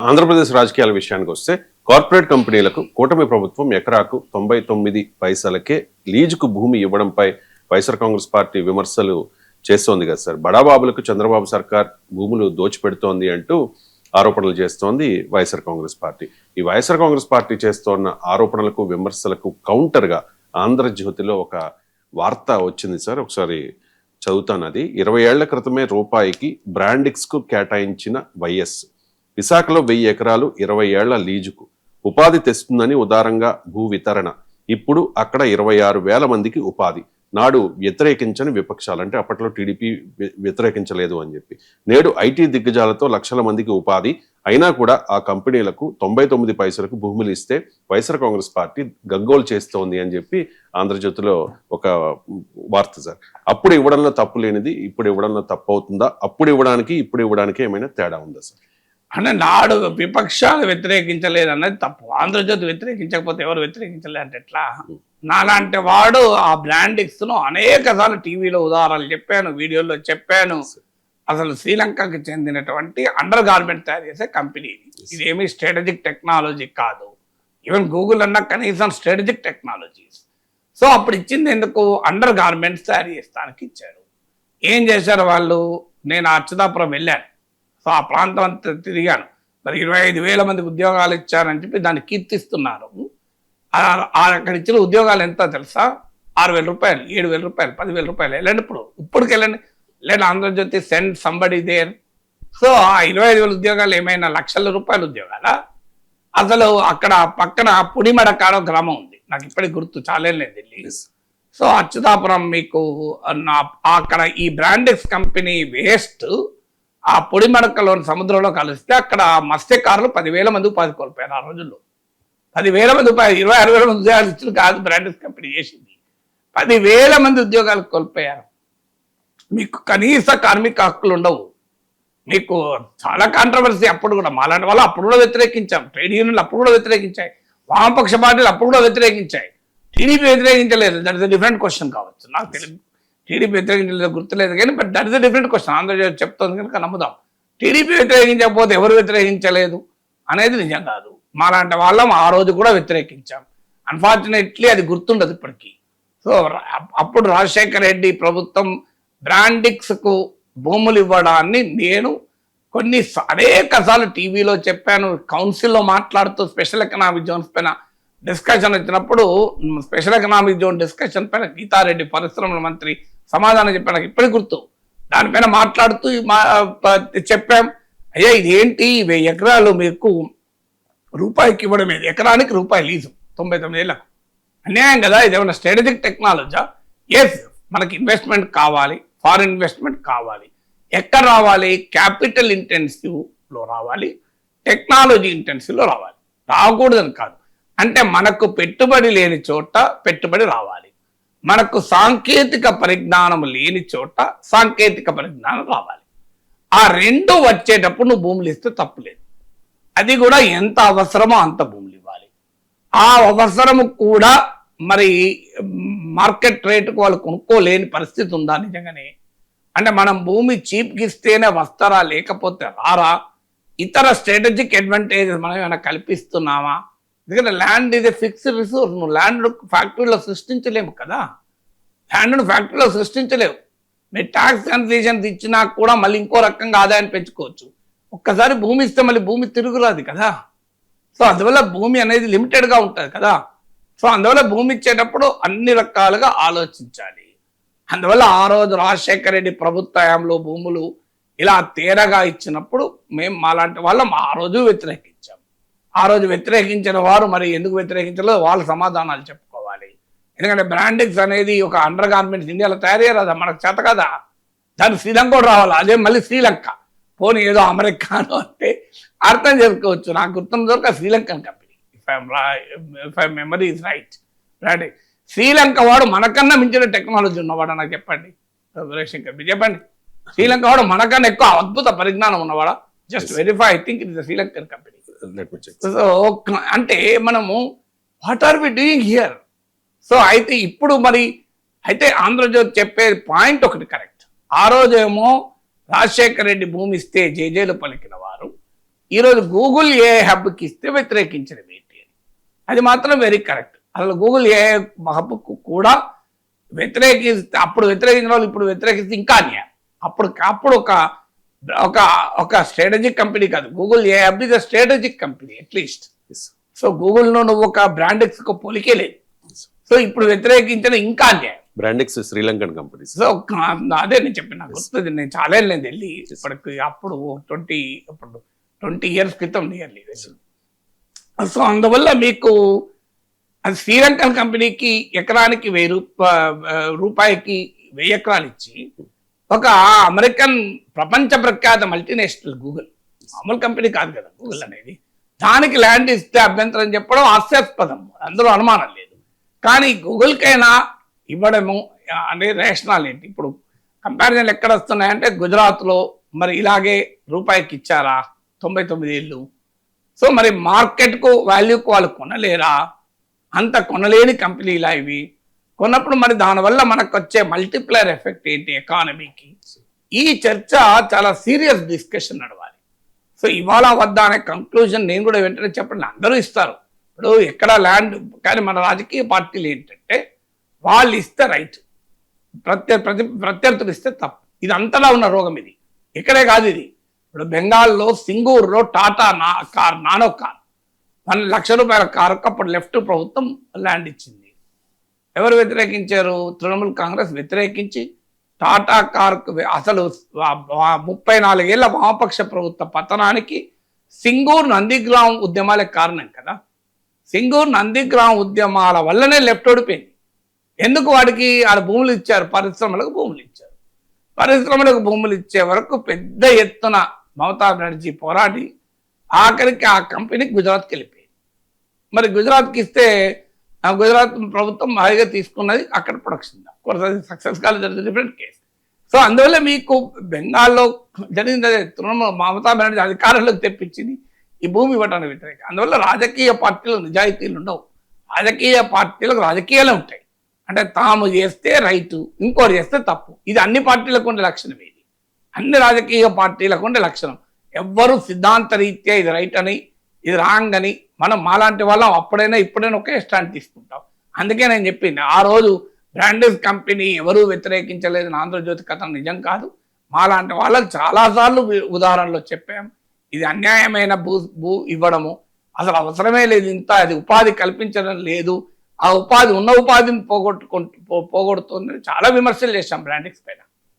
ఆంధ్రప్రదేశ్ రాజకీయాల విషయానికి వస్తే కార్పొరేట్ కంపెనీలకు కూటమి ప్రభుత్వం ఎకరాకు 99 పైసలకే లీజుకు భూమి ఇవ్వడంపై వైఎస్ఆర్ కాంగ్రెస్ పార్టీ విమర్శలు చేస్తోంది కదా సార్. బడాబాబులకు చంద్రబాబు సర్కార్ భూములు దోచిపెడుతోంది అంటూ ఆరోపణలు చేస్తోంది వైఎస్ఆర్ కాంగ్రెస్ పార్టీ. ఈ వైఎస్ఆర్ కాంగ్రెస్ పార్టీ చేస్తోన్న ఆరోపణలకు విమర్శలకు కౌంటర్గా ఆంధ్రజ్యోతిలో ఒక వార్త వచ్చింది సార్, ఒకసారి చదువుతాను. అది 20 ఏళ్ల క్రితమే రూపాయికి బ్రాండిక్స్ కు కేటాయించిన వైఎస్ విశాఖలో 1000 ఎకరాలు 20 ఏళ్ల లీజుకు ఉపాధి తెస్తుందని ఉదారంగా భూ వితరణ. ఇప్పుడు అక్కడ 26,000 మందికి ఉపాధి. నాడు వ్యతిరేకించని విపక్షాలు, అంటే అప్పట్లో టీడీపీ వ్యతిరేకించలేదు అని చెప్పి, నేడు ఐటీ దిగ్గజాలతో లక్షల మందికి ఉపాధి. అయినా కూడా ఆ కంపెనీలకు 99 పైసలకు భూములు ఇస్తే వైఎస్ఆర్ కాంగ్రెస్ పార్టీ గగ్గోలు చేస్తోంది అని చెప్పి ఆంధ్రజ్యోతిలో ఒక వార్త సార్. అప్పుడు ఇవ్వడంలో తప్పు లేనిది ఇప్పుడు ఇవ్వడంలో తప్పు అవుతుందా? అప్పుడు ఇవ్వడానికి ఇప్పుడు ఇవ్వడానికి ఏమైనా తేడా ఉందా సార్? అంటే నాడు విపక్షాలు వ్యతిరేకించలేదు అన్నది తప్పు. ఆంధ్రజ్యోతి వ్యతిరేకించకపోతే ఎవరు వ్యతిరేకించలేదు అంటే ఎట్లా? నాలాంటి వాడు ఆ బ్రాండిక్స్ ను అనేక సార్లు టీవీలో ఉదాహరణలు చెప్పాను, వీడియోలో చెప్పాను. అసలు శ్రీలంకకి చెందినటువంటి అండర్ గార్మెంట్ తయారు చేసే కంపెనీ ఇదేమి స్ట్రాటజిక్ టెక్నాలజీ కాదు. ఈవెన్ గూగుల్ అన్నా కనీసం స్ట్రాటజిక్ టెక్నాలజీస్. సో అప్పుడు ఇచ్చింది ఎందుకు? అండర్ గార్మెంట్స్ తయారు చేస్తానికి ఇచ్చారు. ఏం చేశారు వాళ్ళు? నేను అచ్యుతాపురం వెళ్ళాను. సో ఆ ప్రాంతం అంతా తిరిగాను. మరి 25,000 మందికి ఉద్యోగాలు ఇచ్చారని చెప్పి దాన్ని కీర్తిస్తున్నారు. అక్కడ ఇచ్చిన ఉద్యోగాలు ఎంత తెలుసా? 6,000 రూపాయలు, 7,000 రూపాయలు, 10,000 రూపాయలు. వెళ్ళండి, ఇప్పటికి వెళ్ళండి. లేదా Andhrajyothi send somebody there. So ఆ 25,000 ఉద్యోగాలు ఏమైనా లక్షల రూపాయల ఉద్యోగాలా? అసలు అక్కడ పక్కన పుడిమడకాడ గ్రామం ఉంది, నాకు ఇప్పటికి గుర్తు, చాలేలేదు ఢిల్లీ. సో అచ్యుతాపురం మీకు అక్కడ ఈ బ్రాండెక్స్ కంపెనీ వేస్ట్ ఆ పొడిమడకలోని సముద్రంలో కలిస్తే అక్కడ మత్స్యకారులు 10,000 మంది ఉపాధి కోల్పోయారు. ఆ రోజుల్లో 10,000 మంది ఉపాధి, 26,000 మంది ఉద్యోగాలు ఇచ్చిన కాదు బ్రాండెక్స్ కంపెనీ చేసింది. 10,000 మంది ఉద్యోగాలు కోల్పోయారు. మీకు కనీస కార్మిక హక్కులు ఉండవు. మీకు చాలా కాంట్రవర్సీ అప్పుడు కూడా. మాలాంటి వాళ్ళు అప్పుడు కూడా వ్యతిరేకించాం. ట్రేడ్ యూనియన్లు అప్పుడు కూడా వ్యతిరేకించాయి. వామపక్ష పార్టీలు అప్పుడు కూడా వ్యతిరేకించాయి. టీడీపీ వ్యతిరేకించలేదు. That is a different question కావచ్చు. నాకు తెలియదు టీడీపీ వ్యతిరేకించలేదు, గుర్తులేదు. కానీ but that is a different question. Andhrajyothi చెప్తుంది కనుక నమ్ముదాం. టీడీపీ వ్యతిరేకించకపోతే ఎవరు వ్యతిరేకించలేదు అనేది నిజం కాదు. మాలాంటి వాళ్ళం ఆ రోజు కూడా వ్యతిరేకించాం. అన్ఫార్చునేట్లీ అది గుర్తుండదు ఇప్పటికీ. సో అప్పుడు రాజశేఖర రెడ్డి ప్రభుత్వం బ్రాండిక్స్కు భూములు ఇవ్వడాన్ని నేను అనేక సార్లు టీవీలో చెప్పాను. కౌన్సిల్లో మాట్లాడుతూ స్పెషల్ ఎకనామిక్ జోన్స్ పైన డిస్కషన్ వచ్చినప్పుడు, స్పెషల్ ఎకనామిక్ జోన్ డిస్కషన్ పైన గీతారెడ్డి పరిశ్రమల మంత్రి సమాధానం చెప్పాను, నాకు ఇప్పటికి గుర్తు. దానిపైన మాట్లాడుతూ చెప్పాం, అయ్యా ఇదేంటి 1000 ఎకరాలు మీకు రూపాయికి ఇవ్వడం, ఎకరానికి రూపాయి లీజు 99 ఏళ్లకు అన్యాయం కదా. ఇదేమన్నా స్ట్రాటజిక్ టెక్నాలజీ? ఎస్, మనకి ఇన్వెస్ట్మెంట్ కావాలి, ఫారిన్ ఇన్వెస్ట్మెంట్ కావాలి. ఎక్కడ రావాలి? క్యాపిటల్ ఇంటెన్సివ్లో రావాలి, టెక్నాలజీ ఇంటెన్సివ్లో రావాలి. రాకూడదని కాదు, అంటే మనకు పెట్టుబడి లేని చోట పెట్టుబడి రావాలి, మనకు సాంకేతిక పరిజ్ఞానం లేని చోట సాంకేతిక పరిజ్ఞానం రావాలి. ఆ రెండు వచ్చేటప్పుడు నువ్వు భూములు ఇస్తే తప్పులేదు. అది కూడా ఎంత అవసరమో అంత భూములు ఇవ్వాలి. ఆ అవసరము కూడా మరి మార్కెట్ రేటుకు వాళ్ళు కొనుక్కోలేని పరిస్థితి ఉందా నిజంగానే? అంటే మనం భూమి చీప్కి ఇస్తేనే వస్తారా, లేకపోతే రారా? ఇతర స్ట్రాటజిక్ అడ్వాంటేజెస్ మనం ఏమైనా కల్పిస్తున్నామా? ఎందుకంటే ల్యాండ్ ఇది ఫిక్స్డ్ రిసోర్స్. నువ్వు ల్యాండ్ ఫ్యాక్టరీలో సృష్టించలేము కదా. ల్యాండ్ను ఫ్యాక్టరీలో సృష్టించలేవు. మీరు ట్యాక్స్ కన్సెషన్స్ ఇచ్చినా కూడా మళ్ళీ ఇంకో రకంగా ఆదాయాన్ని పెంచుకోవచ్చు. ఒక్కసారి భూమి ఇస్తే మళ్ళీ భూమి తిరుగురాదు కదా. సో అందువల్ల భూమి అనేది లిమిటెడ్గా ఉంటుంది కదా. సో అందువల్ల భూమి ఇచ్చేటప్పుడు అన్ని రకాలుగా ఆలోచించాలి. అందువల్ల ఆ రోజు రాజశేఖర రెడ్డి ప్రభుత్వంలో భూములు ఇలా తేరగా ఇచ్చినప్పుడు మేము మాలాంటి వాళ్ళం ఆ రోజు వ్యతిరేకించాం. ఆ రోజు వ్యతిరేకించిన వారు మరి ఎందుకు వ్యతిరేకించలేదు వాళ్ళ సమాధానాలు చెప్పుకోవాలి. ఎందుకంటే బ్రాండిక్స్ అనేది ఒక అండర్ గార్మెంట్స్ ఇండియాలో తయారు చేయరాదా? మనకు చేత కదా. దానికి శ్రీలంక కూడా రావాలి. అదే మళ్ళీ శ్రీలంక, పోనీ ఏదో అమెరికాను అంటే అర్థం చేసుకోవచ్చు. నాకు గుర్తున్న వరకు Sri Lankan company, if I memory is right. Brandix Sri Lanka వాడు మనకన్నా మించిన టెక్నాలజీ ఉన్నవాడా? నాకు చెప్పండి రవిశంకర్, మీరు చెప్పండి. శ్రీలంక వాడు మనకన్నా ఎక్కువ అద్భుత పరిజ్ఞానం ఉన్నవాడా? Just verify, I think it is Sri Lankan company. So అంటే మనము what are we doing here? So అయితే ఇప్పుడు మరి అయితే ఆంధ్రజ్యోతి చెప్పే పాయింట్ ఒకటి కరెక్ట్. ఆ రోజేమో రాజశేఖర రెడ్డి భూమి ఇస్తే జేజేలు పలికిన వారు, ఈరోజు గూగుల్ ఏ హబ్కి ఇస్తే వ్యతిరేకించడం ఏంటి అని, అది మాత్రం వెరీ కరెక్ట్. అసలు గూగుల్ ఏ హబ్కు కూడా వ్యతిరేకిస్తే, అప్పుడు వ్యతిరేకించిన వాళ్ళు ఇప్పుడు వ్యతిరేకిస్తే ఇంకా అన్యాయం. అప్పుడు ఒక స్ట్రాటజిక్ కంపెనీ కాదు, Google a hub is a strategic company at least. So గూగుల్ను నువ్వు ఒక బ్రాండెక్స్కి పోలికే లేదు. సో ఇప్పుడు వ్యతిరేకించిన ఇంకా అన్యాయం. Brandix Sri Lankan company. సో అదే నేను చెప్పిన నాకు వస్తుంది, నేను చాలా నేను వెళ్ళి ఇప్పటికి అప్పుడు 20 years క్రితం నియర్లీ. సో అందువల్ల మీకు అది శ్రీలంకన్ కంపెనీకి ఎకరానికి 1000 రూపాయకి 1000 ఎకరాలు ఇచ్చి ఒక అమెరికన్ ప్రపంచ ప్రఖ్యాత మల్టీనేషనల్ గూగుల్, మామూలు కంపెనీ కాదు కదా గూగుల్ అనేది, దానికి ల్యాండ్ ఇస్తే అభ్యంతరం చెప్పడం హాస్యాస్పదం, అందులో అనుమానం లేదు. కానీ గూగుల్కైనా ఇవ్వడము అనేది రేషనల్ ఏంటి? ఇప్పుడు కంపారిజన్లు ఎక్కడ వస్తున్నాయంటే గుజరాత్లో మరి ఇలాగే రూపాయికి ఇచ్చారా 99 ఏళ్ళు. సో మరి మార్కెట్కు వాల్యూకు వాళ్ళు కొనలేరా? అంత కొనలేని కంపెనీలా ఇవి. కొన్నప్పుడు మరి దానివల్ల మనకు వచ్చే మల్టిప్లైర్ ఎఫెక్ట్ ఏంటి ఎకానమీకి? ఈ చర్చ చాలా సీరియస్ డిస్కషన్ నడవాలి. సో ఇవాళ వద్దా అనే కంక్లూజన్ నేను కూడా వెంటనే చెప్పండి, అందరూ ఇస్తారు. ఇప్పుడు ఎక్కడ ల్యాండ్, కానీ మన రాజకీయ పార్టీలు ఏంటంటే వాళ్ళు ఇస్తే రైట్, ప్రత్యర్థులు ఇస్తే తప్పు. ఇది అంతలా ఉన్న రోగం ఇది, ఇక్కడే కాదు ఇది. ఇప్పుడు బెంగాల్లో సింగూరులో టాటా నానో కార్ 1 లక్ష రూపాయల కారు అప్పుడు లెఫ్ట్ ప్రభుత్వం ల్యాండ్ ఇచ్చింది. ఎవరు వ్యతిరేకించారు? తృణమూల్ కాంగ్రెస్ వ్యతిరేకించి టాటా కార్కు అసలు 34 ఏళ్ల వామపక్ష ప్రభుత్వ పతనానికి సింగూర్ నందిగ్రామ్ ఉద్యమాలే కారణం కదా. సింగూర్ నందిగ్రామ్ ఉద్యమాల వల్లనే లెఫ్ట్ ఓడిపోయింది. ఎందుకు? వాడికి ఆడ భూములు ఇచ్చారు, పరిశ్రమలకు భూములు ఇచ్చారు. పరిశ్రమలకు భూములు ఇచ్చే వరకు పెద్ద ఎత్తున మమతా బెనర్జీ పోరాడి ఆఖరికి ఆ కంపెనీ గుజరాత్కి వెళ్ళిపోయింది. మరి గుజరాత్కి ఇస్తే గుజరాత్ ప్రభుత్వం హాయిగా తీసుకున్నది, అక్కడ ప్రొడక్షన్ సక్సెస్ కాలేదు, డిఫరెంట్ కేసు. సో అందువల్ల మీకు బెంగాల్లో జరిగింది తృణమూల్ మమతా బెనర్జీ అధికారంలోకి తెప్పించింది ఈ భూమి ఇవ్వడానికి వ్యతిరేకంగా. అందువల్ల రాజకీయ పార్టీలు నిజాయితీలు ఉండవు, రాజకీయ పార్టీలకు రాజకీయాలే ఉంటాయి. అంటే తాము చేస్తే రైటు, ఇంకోటి చేస్తే తప్పు. ఇది అన్ని పార్టీలకు ఉండే లక్షణం, ఇది అన్ని రాజకీయ పార్టీలకు ఉండే లక్షణం. ఎవ్వరూ సిద్ధాంత రీత్యా ఇది రైట్ అని ఇది రాంగ్ అని మనం మాలాంటి వాళ్ళం అప్పుడైనా ఇప్పుడైనా ఒకే స్టాండ్ తీసుకుంటాం. అందుకే నేను చెప్పింది ఆ రోజు బ్రాండెడ్ కంపెనీ ఎవరూ వ్యతిరేకించలేదు, ఆంధ్రజ్యోతి కథ నిజం కాదు. మాలాంటి వాళ్ళకి చాలాసార్లు ఉదాహరణలో చెప్పాం, ఇది అన్యాయమైన భూ ఇవ్వడము, అసలు అవసరమే లేదు, ఇంత అది ఉపాధి కల్పించడం లేదు, ఆ ఉపాధి ఉన్న ఉపాధిని పోగొడుతుందని చాలా విమర్శలు చేశాం బ్రాండెక్స్ పైన.